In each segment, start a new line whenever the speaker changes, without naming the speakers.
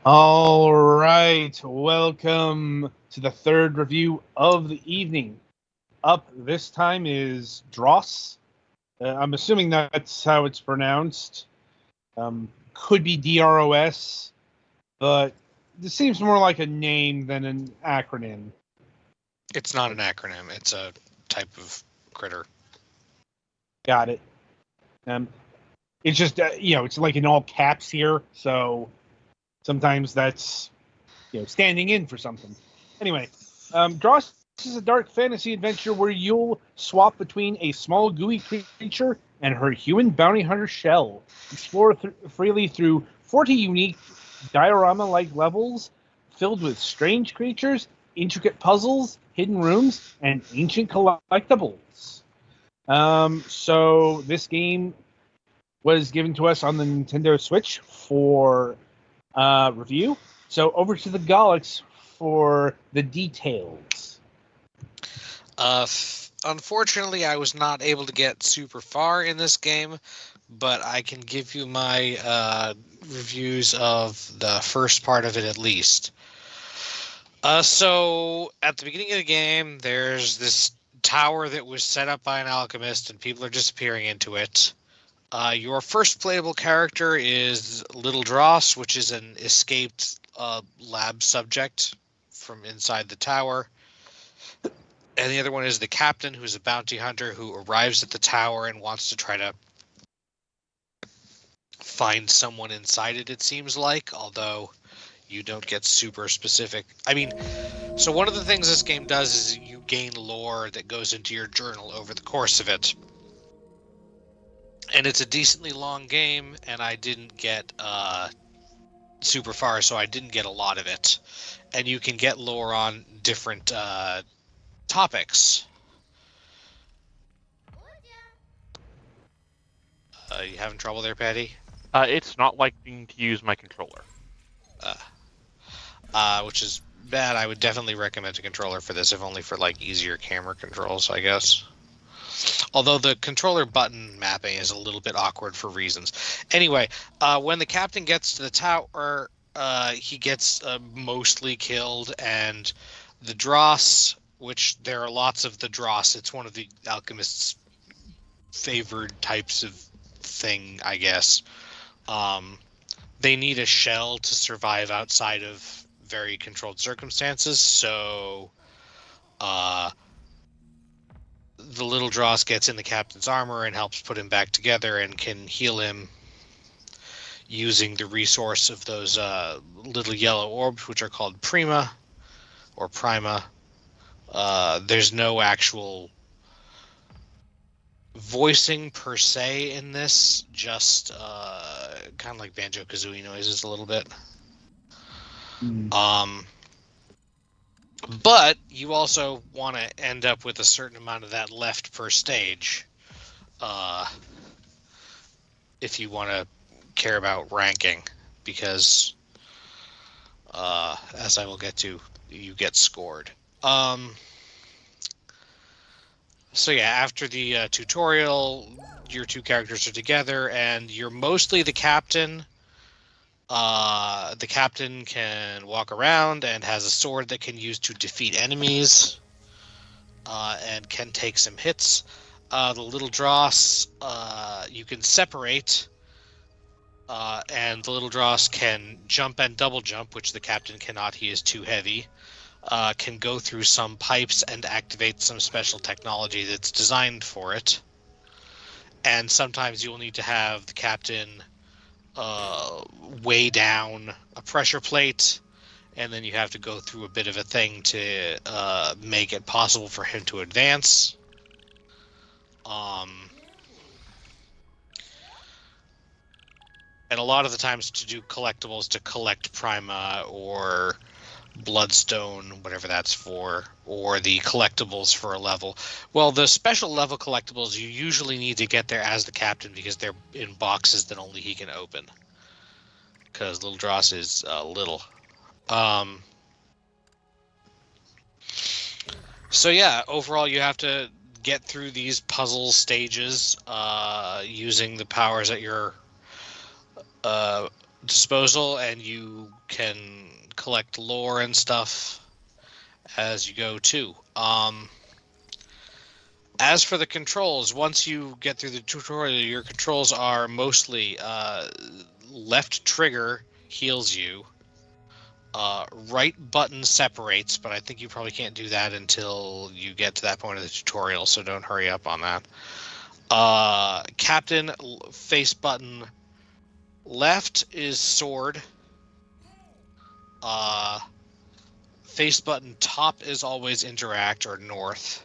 All right, welcome to the third review of the evening. Up this time is DROS. I'm assuming that's how it's pronounced. Could be DROS, but this seems more like a name than an acronym.
It's not an acronym. It's a type of critter.
Got it. Um, it's just it's like in all caps here, so sometimes that's standing in for something. Anyway, DROS is a dark fantasy adventure where you'll swap between a small gooey creature and her human bounty hunter shell. Explore freely through 40 unique diorama-like levels filled with strange creatures, intricate puzzles, hidden rooms, and ancient collectibles. So this game was given to us on the Nintendo Switch for review. So over to the Galax for the details.
Unfortunately, I was not able to get super far in this game, but I can give you my reviews of the first part of it at least. So at the beginning of the game, there's this tower that was set up by an alchemist, and people are disappearing into it. Your first playable character is Little Dross, which is an escaped lab subject from inside the tower. And the other one is the captain, who's a bounty hunter who arrives at the tower and wants to try to find someone inside it, it seems like, although you don't get super specific. I mean, so one of the things this game does is you gain lore that goes into your journal over the course of it. And it's a decently long game, and I didn't get super far, so I didn't get a lot of it. And you can get lore on different topics. You having trouble there, Patty?
It's not liking to use my controller.
Which is bad. I would definitely recommend a controller for this, if only for like easier camera controls, I guess. Although the controller button mapping is a little bit awkward for reasons. Anyway, when the captain gets to the tower, he gets mostly killed, and the dross, which there are lots of the dross, it's one of the alchemist's favored types of thing, I guess. They need a shell to survive outside of very controlled circumstances, so the little dross gets in the captain's armor and helps put him back together and can heal him using the resource of those little yellow orbs, which are called Prima or Prima. There's no actual voicing per se in this, just kind of like Banjo-Kazooie noises a little bit. But you also want to end up with a certain amount of that left per stage if you want to care about ranking, because as I will get to, you get scored. So yeah, after the tutorial, your two characters are together, and you're mostly the captain. The captain can walk around and has a sword that can use to defeat enemies, and can take some hits. The little dross, you can separate, and the little dross can jump and double jump, which the captain cannot. He is too heavy. Can go through some pipes and activate some special technology that's designed for it. And sometimes you'll need to have the captain weigh down a pressure plate, and then you have to go through a bit of a thing to make it possible for him to advance. And a lot of the times to do collectibles, to collect Prima or Bloodstone, whatever that's for, or the collectibles for a level. Well, the special level collectibles, you usually need to get there as the captain because they're in boxes that only he can open. Because Little Dross is little. So yeah, overall you have to get through these puzzle stages using the powers at your disposal, and you can collect lore and stuff as you go too. As for the controls, once you get through the tutorial, your controls are mostly left trigger heals you, right button separates, but I think you probably can't do that until you get to that point of the tutorial, so don't hurry up on that. Captain face button left is sword. Face button top is always interact or north.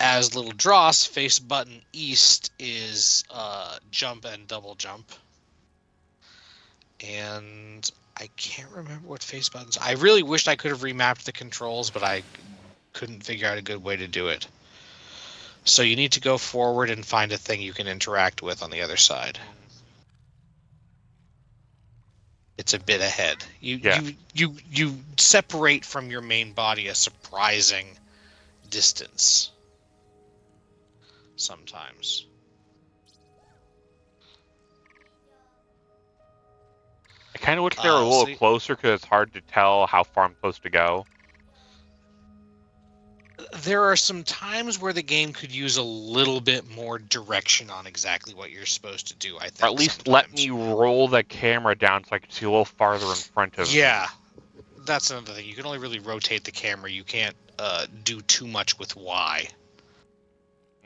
As little DROS, face button east is jump and double jump. And I can't remember what face buttons. I really wished I could have remapped the controls, but I couldn't figure out a good way to do it. So you need to go forward and find a thing you can interact with on the other side. It's a bit ahead. You separate from your main body a surprising distance sometimes.
I kind of wish they were a little closer because it's hard to tell how far I'm supposed to go.
There are some times where the game could use a little bit more direction on exactly what you're supposed to do, I think.
Or at least let me roll the camera down so I can see a little farther in front of me.
Yeah, that's another thing. You can only really rotate the camera. You can't do too much with Y.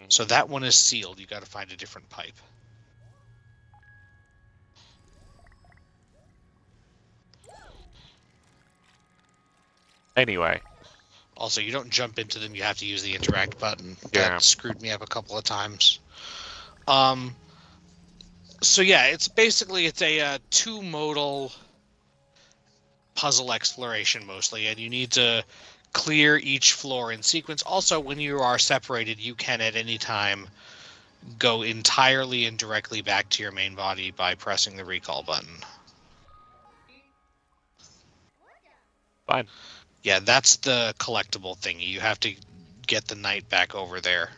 So that one is sealed. You got to find a different pipe.
Anyway.
Also, you don't jump into them. You have to use the interact button.
Yeah.
That screwed me up a couple of times. So yeah, it's a two-modal puzzle exploration mostly, and you need to clear each floor in sequence. Also, when you are separated, you can at any time go entirely and directly back to your main body by pressing the recall button.
Fine.
Yeah, that's the collectible thingy. You have to get the knight back over there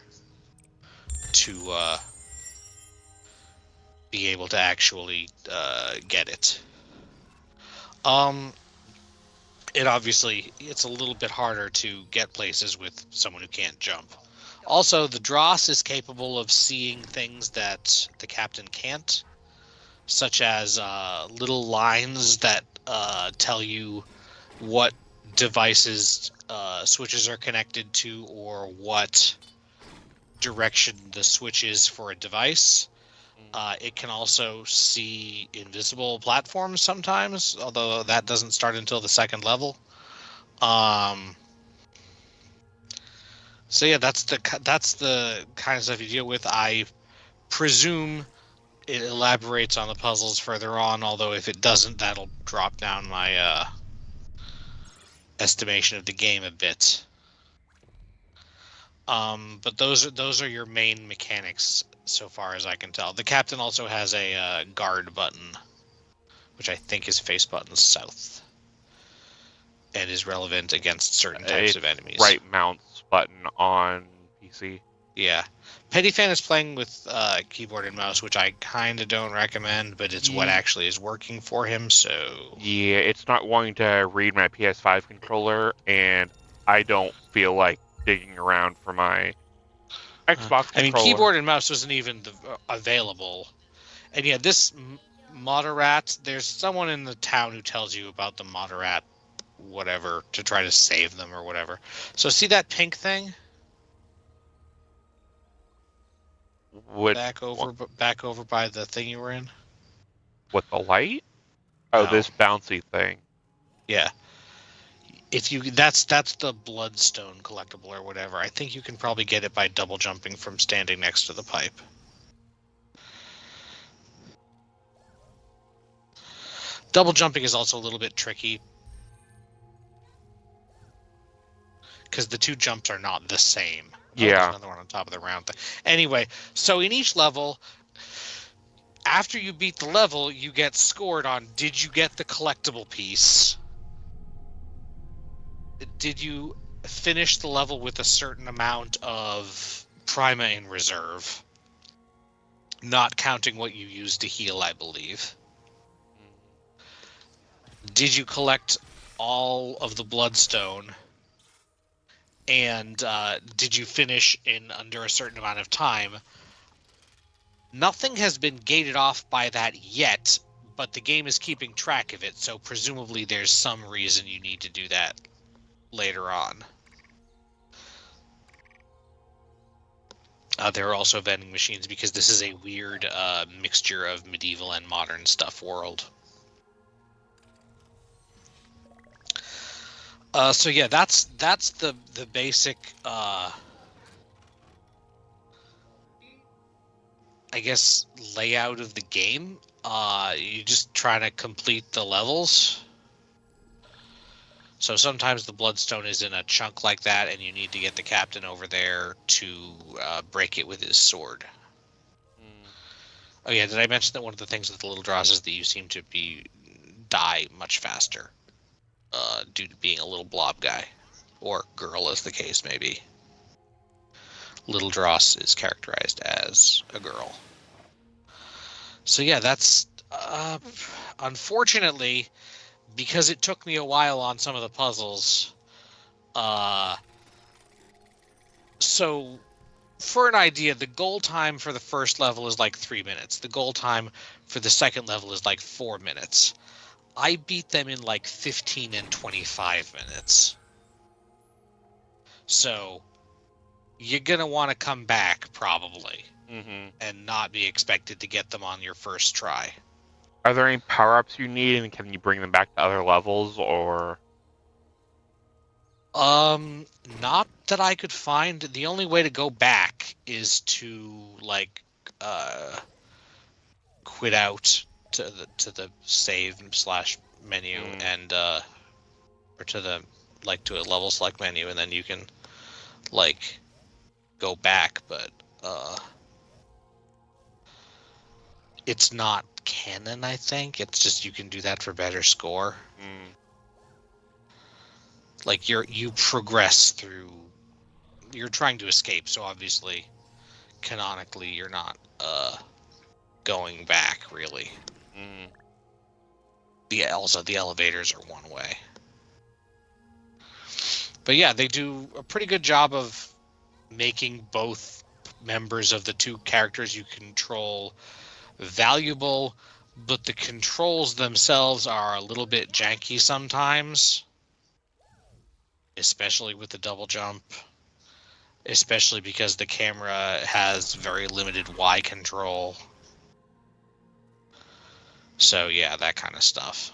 to be able to actually get it. It's a little bit harder to get places with someone who can't jump. Also, the DROS is capable of seeing things that the captain can't, such as little lines that tell you what devices switches are connected to or what direction the switch is for a device. It can also see invisible platforms sometimes, although that doesn't start until the second level. So yeah, that's the kind of stuff you deal with. I presume it elaborates on the puzzles further on, although if it doesn't, that'll drop down my estimation of the game a bit. But those are your main mechanics so far as I can tell. The captain also has a guard button, which I think is face button south, and is relevant against certain types of enemies.
Right mouse button on PC.
Yeah. Pettyfan is playing with keyboard and mouse, which I kind of don't recommend, but it's what actually is working for him, so...
Yeah, it's not wanting to read my PS5 controller, and I don't feel like digging around for my Xbox controller.
I mean, keyboard and mouse wasn't even available. And yeah, this Moderat, there's someone in the town who tells you about the Moderat whatever to try to save them or whatever. So see that pink thing? Back over by the thing you were in.
With the light? Oh,
No.
this bouncy thing.
Yeah. If you that's the bloodstone collectible or whatever. I think you can probably get it by double jumping from standing next to the pipe. Double jumping is also a little bit tricky because the two jumps are not the same.
Yeah.
There's another one on top of the round thing. Anyway, so in each level, after you beat the level, you get scored on, did you get the collectible piece? Did you finish the level with a certain amount of prima in reserve? Not counting what you used to heal, I believe. did you collect all of the bloodstone? And did you finish in under a certain amount of time? Nothing has been gated off by that yet, but the game is keeping track of it, so presumably there's some reason you need to do that later on. There are also vending machines because this is a weird mixture of medieval and modern stuff world. So yeah, that's the basic I guess layout of the game. You just try to complete the levels. So sometimes the bloodstone is in a chunk like that, and you need to get the captain over there to break it with his sword. Oh yeah, did I mention that one of the things with the little DROS is that you seem to die much faster due to being a little blob guy, or girl as the case may be. Little DROS is characterized as a girl. So yeah, that's unfortunately, because it took me a while on some of the puzzles. So for an idea, the goal time for the first level is like 3 minutes. The goal time for the second level is like 4 minutes. I beat them in like 15 and 25 minutes. So you're going to want to come back probably and not be expected to get them on your first try.
Are there any power-ups you need, and can you bring them back to other levels, or?
Not that I could find. The only way to go back is to like quit out to the save / menu and or to the to a level select menu, and then you can like go back, but it's not canon, I think. It's just you can do that for better score. Like you progress through. You're trying to escape, so obviously, canonically, you're not going back really. Also, the elevators are one way. But yeah, they do a pretty good job of making both members of the two characters you control valuable, but the controls themselves are a little bit janky sometimes, especially with the double jump, especially because the camera has very limited Y control. So yeah, that kind of stuff.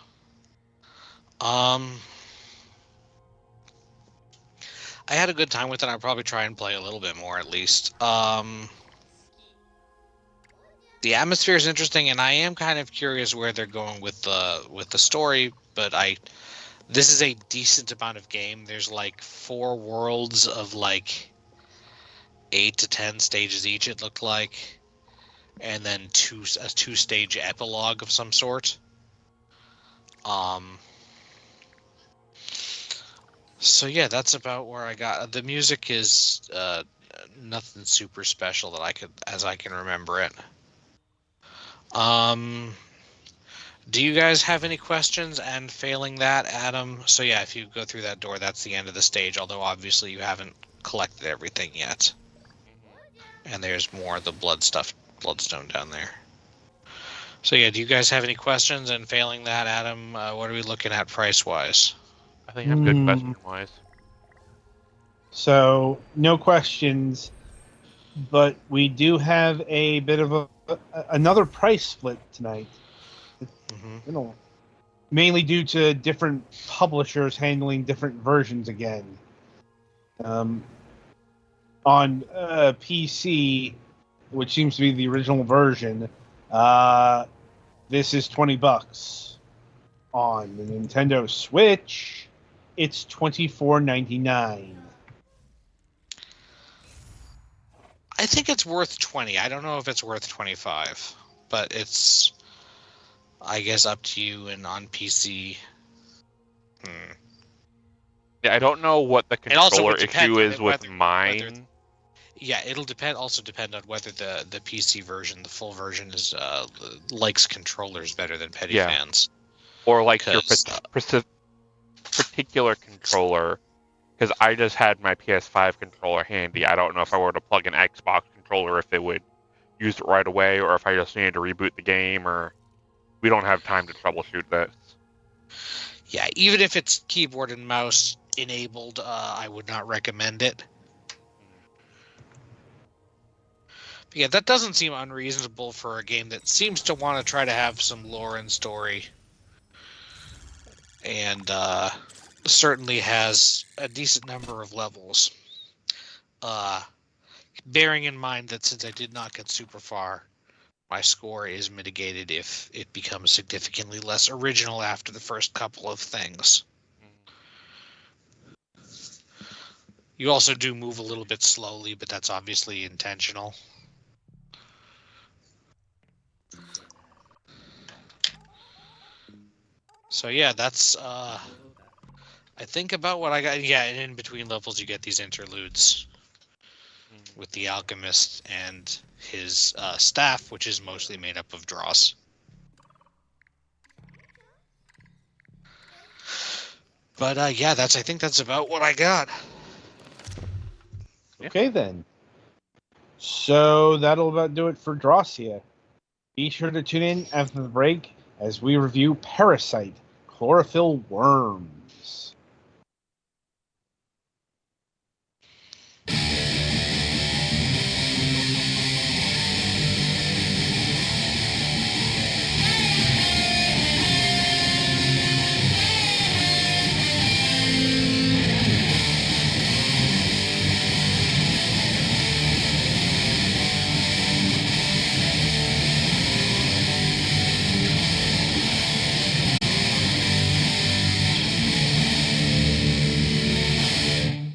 I had a good time with it. I'll probably try and play a little bit more at least. The atmosphere is interesting, and I am kind of curious where they're going with the story. But this is a decent amount of game. There's like 4 worlds of like 8 to 10 stages each. It looked like, and then a 2-stage epilogue of some sort. So yeah, that's about where I got. The music is nothing super special that I can remember it. Do you guys have any questions? And failing that, Adam. So yeah, if you go through that door, that's the end of the stage. Although obviously you haven't collected everything yet, and there's more of the bloodstone down there. So yeah, do you guys have any questions? And failing that, Adam, what are we looking at price-wise?
I think I'm good question-wise.
So, no questions, but we do have a bit of another price split tonight. You know, mainly due to different publishers handling different versions again. On PC, which seems to be the original version, this is $20. On the Nintendo Switch, it's $24.99.
I think it's worth 20. I don't know if it's worth 25, but it's, I guess, up to you. And on PC,
Yeah, I don't know what the controller issue is with mine.
Yeah, it'll also depend on whether the PC version, the full version, likes controllers better than petty fans.
or like your
'Cause,
particular controller. Because I just had my PS5 controller handy. I don't know if I were to plug an Xbox controller if it would use it right away, or if I just needed to reboot the game, or we don't have time to troubleshoot this.
yeah, even if it's keyboard and mouse enabled, I would not recommend it. But yeah, that doesn't seem unreasonable for a game that seems to want to try to have some lore and story. And certainly has a decent number of levels. Bearing in mind that since I did not get super far, my score is mitigated if it becomes significantly less original after the first couple of things. You also do move a little bit slowly, but that's obviously intentional. So yeah, that's I think about what I got. Yeah, and in between levels you get these interludes with the alchemist and his staff, which is mostly made up of dross. But yeah, I think that's about what I got.
Okay, then. So that'll about do it for Drossia. Be sure to tune in after the break as we review Parasite, Chlorophyll Worms.